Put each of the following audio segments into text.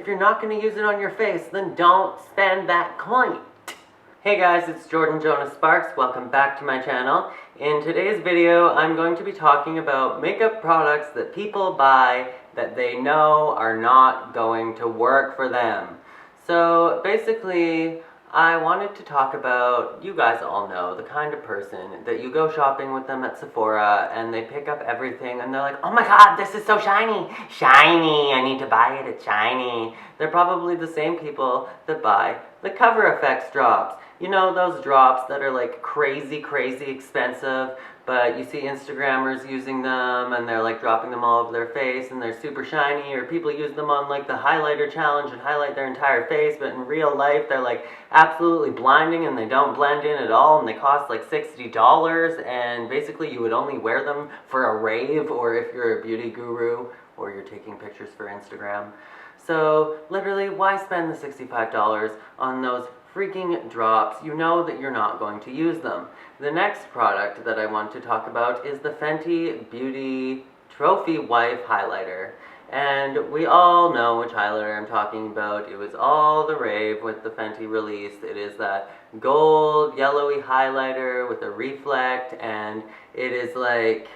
If you're not going to use it on your face, then don't spend that coin. Hey guys, it's Jordan Jonas Sparks. Welcome back to my channel. In today's video, I'm going to be talking about makeup products that people buy that they know are not going to work for them. So basically, I wanted to talk about, you guys all know, the kind of person that you go shopping with them at Sephora and they pick up everything and they're like, oh my god, this is so shiny! Shiny! I need to buy it, it's shiny. They're probably the same people that buy the Cover FX drops. You know, those drops that are like crazy expensive, but you see Instagrammers using them and they're like dropping them all over their face and they're super shiny, or people use them on like the highlighter challenge and highlight their entire face, but in real life they're like absolutely blinding and they don't blend in at all and they cost like $60, and basically you would only wear them for a rave or if you're a beauty guru or you're taking pictures for Instagram. So literally, why spend the $65 on those freaking drops? You know that you're not going to use them. The next product that I want to talk about is the Fenty Beauty Trophy Wife Highlighter. And we all know which highlighter I'm talking about. It was all the rave with the Fenty release. It is that gold, yellowy highlighter with a reflect, and it is like,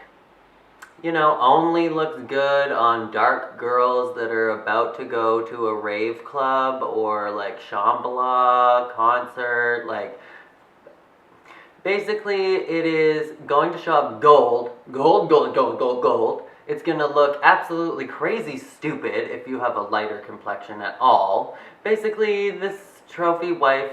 you know, only looks good on dark girls that are about to go to a rave club or like Shambhala concert. Like, basically it is going to show up gold. It's gonna look absolutely crazy stupid if you have a lighter complexion at all. Basically, this trophy wife,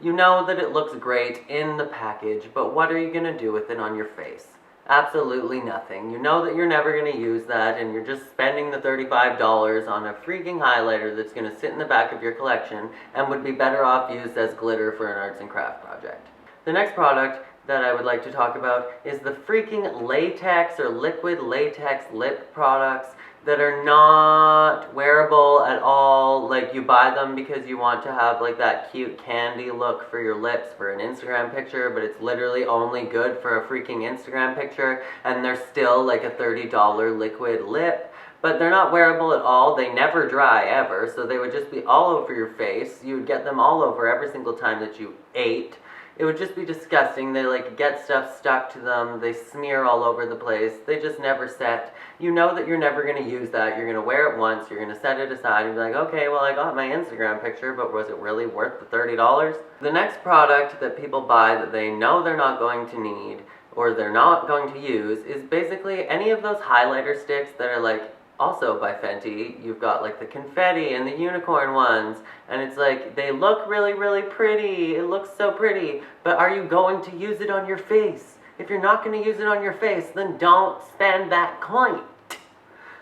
you know that it looks great in the package, but what are you gonna do with it on your face? Absolutely nothing. You know that you're never going to use that, and you're just spending the $35 on a freaking highlighter that's going to sit in the back of your collection and would be better off used as glitter for an arts and craft project. The next product that I would like to talk about is the freaking latex or liquid latex lip products that are not wearable at all. Like, you buy them because you want to have like that cute candy look for your lips for an Instagram picture, but it's literally only good for a freaking Instagram picture, and they're still like a $30 liquid lip. But they're not wearable at all. They never dry ever, so they would just be all over your face. You would get them all over every single time that you ate. It would just be disgusting. They like get stuff stuck to them. They smear all over the place. They just never set. You know that you're never going to use that. You're going to wear it once. You're going to set it aside and be like, okay, well, I got my Instagram picture, but was it really worth the $30? The next product that people buy that they know they're not going to need or they're not going to use is basically any of those highlighter sticks that are like also by Fenty. You've got like the confetti and the unicorn ones, and it's like they look really pretty. It looks so pretty, but are you going to use it on your face? If you're not going to use it on your face, then don't spend that coin.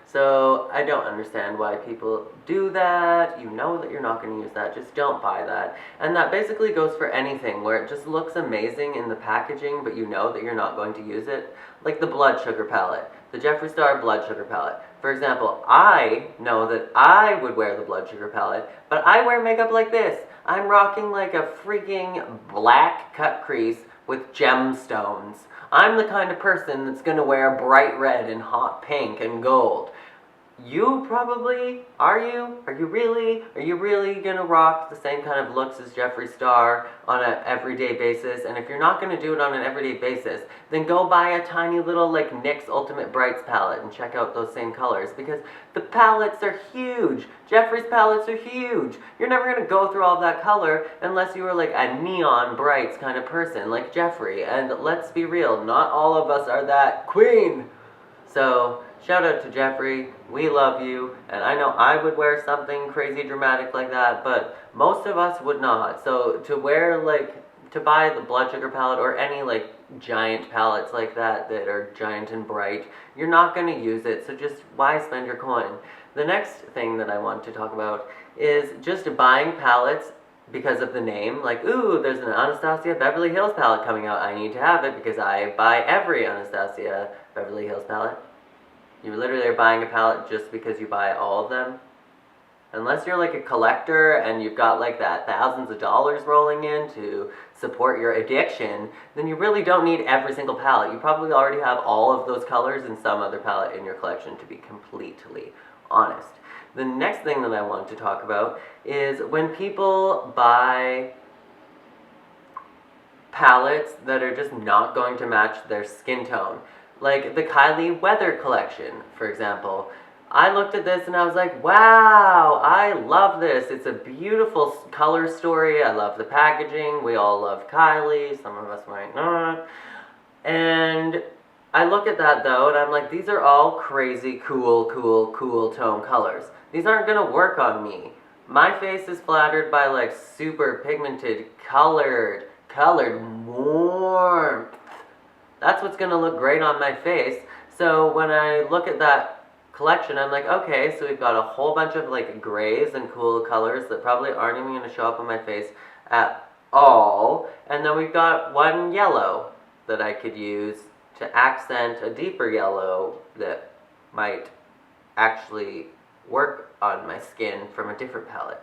So I don't understand why people do that. You know that you're not going to use that. Just don't buy that. And that basically goes for anything where it just looks amazing in the packaging, but you know that you're not going to use it. Like the blood sugar palette. The Jeffree Star blood sugar palette. For example, I know that I would wear the blood sugar palette, but I wear makeup like this. I'm rocking like a freaking black cut crease with gemstones. I'm the kind of person that's gonna wear bright red and hot pink and gold. You probably, are you really gonna rock the same kind of looks as Jeffree Star on an everyday basis? And if you're not gonna do it on an everyday basis, then go buy a tiny little like NYX Ultimate Brights palette and check out those same colors, because the palettes are huge. Jeffree's palettes are huge. You're never gonna go through all that color unless you were like a neon brights kind of person like Jeffree. And let's be real, not all of us are that queen. So shout out to Jeffree, we love you, and I know I would wear something crazy dramatic like that, but most of us would not. So to wear like, to buy the blood sugar palette or any like giant palettes like that that are giant and bright, you're not going to use it, so just why spend your coin? The next thing that I want to talk about is just buying palettes because of the name. Like, ooh, there's an Anastasia Beverly Hills palette coming out, I need to have it because I buy every Anastasia Beverly Hills palette. You literally are buying a palette just because you buy all of them. Unless you're like a collector and you've got like that thousands of dollars rolling in to support your addiction, then you really don't need every single palette. You probably already have all of those colors in some other palette in your collection, to be completely honest. The next thing that I want to talk about is when people buy palettes that are just not going to match their skin tone. Like the Kylie Weather collection, for example. I looked at this and I was like, wow, I love this. It's a beautiful color story. I love the packaging. We all love Kylie. Some of us might not. And I look at that though and I'm like, these are all crazy cool tone colors. These aren't gonna work on me. My face is flattered by like super pigmented, colored warmth. That's what's gonna look great on my face. So when I look at that collection, I'm like, okay, so we've got a whole bunch of like grays and cool colors that probably aren't even gonna show up on my face at all. And then we've got one yellow that I could use to accent a deeper yellow that might actually work on my skin from a different palette.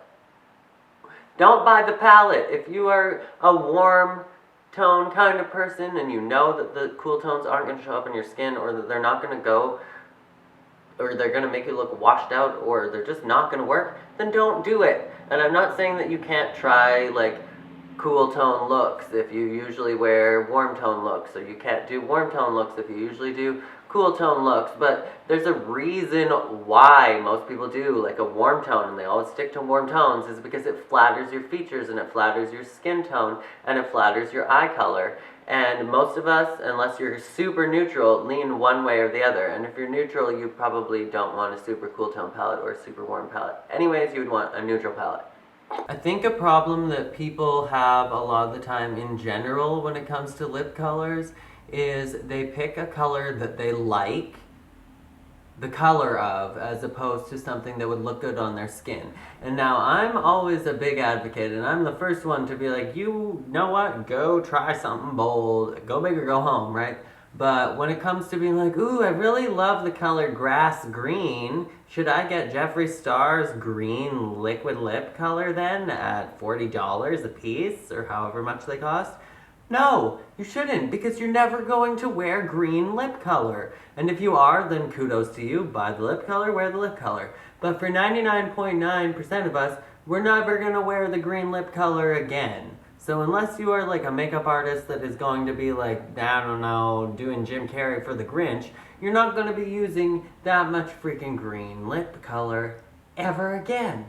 Don't buy the palette. If you are a warm tone kind of person and you know that the cool tones aren't going to show up in your skin, or that they're not going to go, or they're going to make you look washed out, or they're just not going to work, then don't do it. And I'm not saying that you can't try like cool tone looks if you usually wear warm tone looks, or you can't do warm tone looks if you usually do cool tone looks, but there's a reason why most people do like a warm tone, and they always stick to warm tones, is because it flatters your features and it flatters your skin tone and it flatters your eye color. And most of us, unless you're super neutral, lean one way or the other. And if you're neutral, you probably don't want a super cool tone palette or a super warm palette. Anyways, you would want a neutral palette. I think a problem that people have a lot of the time in general when it comes to lip colors is they pick a color that they like the color of, as opposed to something that would look good on their skin. And now I'm always a big advocate, and I'm the first one to be like, you know what, go try something bold, go big or go home, right? But when it comes to being like, ooh, I really love the color grass green, should I get Jeffree Star's green liquid lip color then at $40 a piece, or however much they cost? No, you shouldn't, because you're never going to wear green lip color. And if you are, then kudos to you. Buy the lip color, wear the lip color. But for 99.9% of us, we're never going to wear the green lip color again. So unless you are like a makeup artist that is going to be like, I don't know, doing Jim Carrey for the Grinch, you're not going to be using that much freaking green lip color ever again.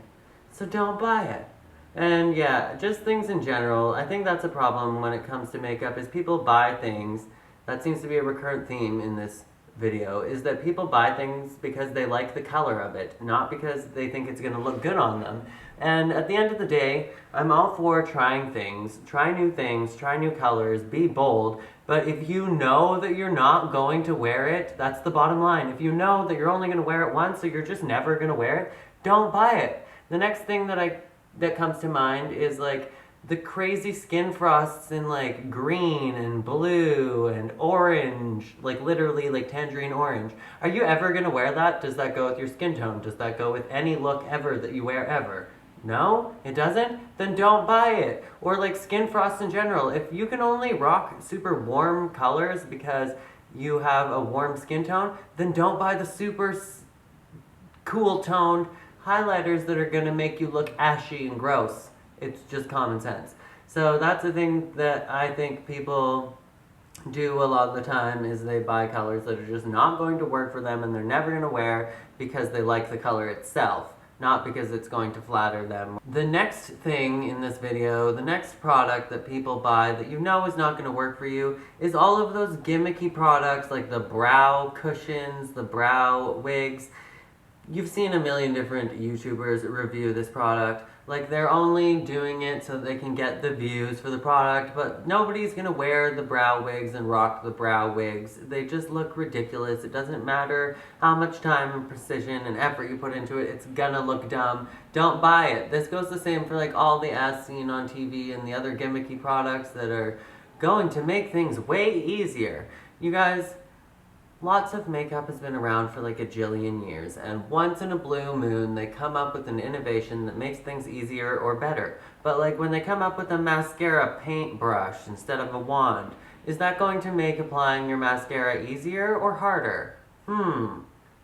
So don't buy it. And yeah, just things in general. I think that's a problem when it comes to makeup, is people buy things. That seems to be a recurrent theme in this video, is that people buy things because they like the color of it, not because they think it's going to look good on them. And at the end of the day, I'm all for trying things, try new colors, be bold. But if you know that you're not going to wear it, that's the bottom line. If you know that you're only going to wear it once, so you're just never going to wear it, don't buy it. The next thing that comes to mind is like the crazy skin frosts in like green and blue and orange, like literally like tangerine orange. Are you ever gonna wear that? Does that go with your skin tone? Does that go with any look ever that you wear ever? No? It doesn't? Then don't buy it. Or like skin frost in general. If you can only rock super warm colors because you have a warm skin tone, then don't buy the super cool toned highlighters that are going to make you look ashy and gross. It's just common sense. So that's the thing that I think people do a lot of the time, is they buy colors that are just not going to work for them and they're never going to wear because they like the color itself, not because it's going to flatter them. The next thing in this video, the next product that people buy that you know is not going to work for you, is all of those gimmicky products like the brow cushions, the brow wigs. You've seen a million different YouTubers review this product. Like, they're only doing it so they can get the views for the product, but nobody's gonna wear the brow wigs and rock the brow wigs. They just look ridiculous. It doesn't matter how much time and precision and effort you put into it, it's gonna look dumb. Don't buy it. This goes the same for like all the ads seen on TV and the other gimmicky products that are going to make things way easier. You guys, lots of makeup has been around for like a jillion years, and once in a blue moon they come up with an innovation that makes things easier or better. But like when they come up with a mascara paintbrush instead of a wand, is that going to make applying your mascara easier or harder?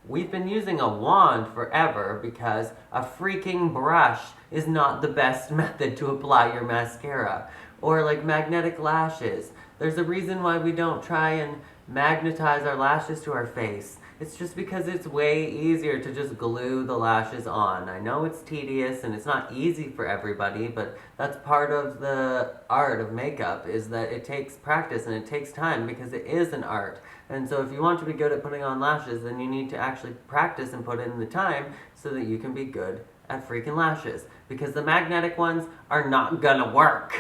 We've been using a wand forever because a freaking brush is not the best method to apply your mascara. Or like magnetic lashes. There's a reason why we don't try and magnetize our lashes to our face. It's just because it's way easier to just glue the lashes on. I know it's tedious and it's not easy for everybody, but that's part of the art of makeup, is that it takes practice and it takes time because it is an art. And so if you want to be good at putting on lashes, then you need to actually practice and put in the time so that you can be good at freaking lashes. Because the magnetic ones are not gonna work.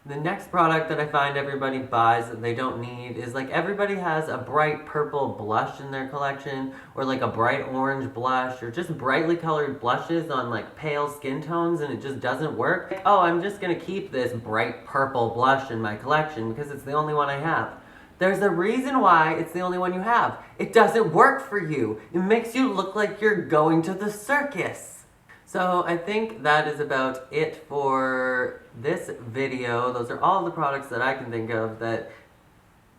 The next product that I find everybody buys that they don't need is like everybody has a bright purple blush in their collection, or like a bright orange blush, or just brightly colored blushes on like pale skin tones, and it just doesn't work. Like, oh, I'm just gonna keep this bright purple blush in my collection because it's the only one I have. There's a reason why it's the only one you have. It doesn't work for you. It makes you look like you're going to the circus. So I think that is about it for this video. Those are all the products that I can think of that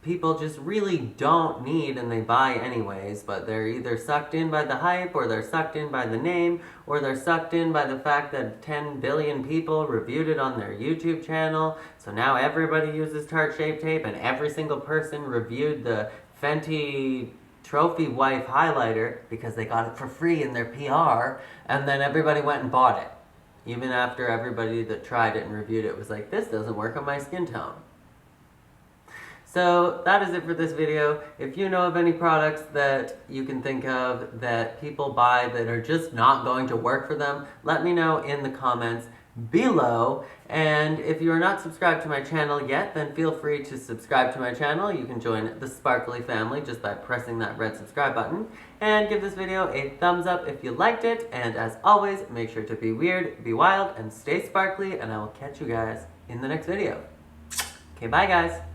people just really don't need and they buy anyways, but they're either sucked in by the hype, or they're sucked in by the name, or they're sucked in by the fact that 10 billion people reviewed it on their YouTube channel. So now everybody uses Tarte Shape Tape, and every single person reviewed the Fenty Trophy Wife highlighter because they got it for free in their PR, and then everybody went and bought it. Even after everybody that tried it and reviewed it was like, this doesn't work on my skin tone. So that is it for this video. If you know of any products that you can think of that people buy that are just not going to work for them, let me know in the comments below. And if you are not subscribed to my channel yet, then feel free to subscribe to my channel. You can join the Sparkly family just by pressing that red subscribe button, and give this video a thumbs up if you liked it. And as always, make sure to be weird, be wild, and stay sparkly, and I will catch you guys in the next video. Okay, bye guys.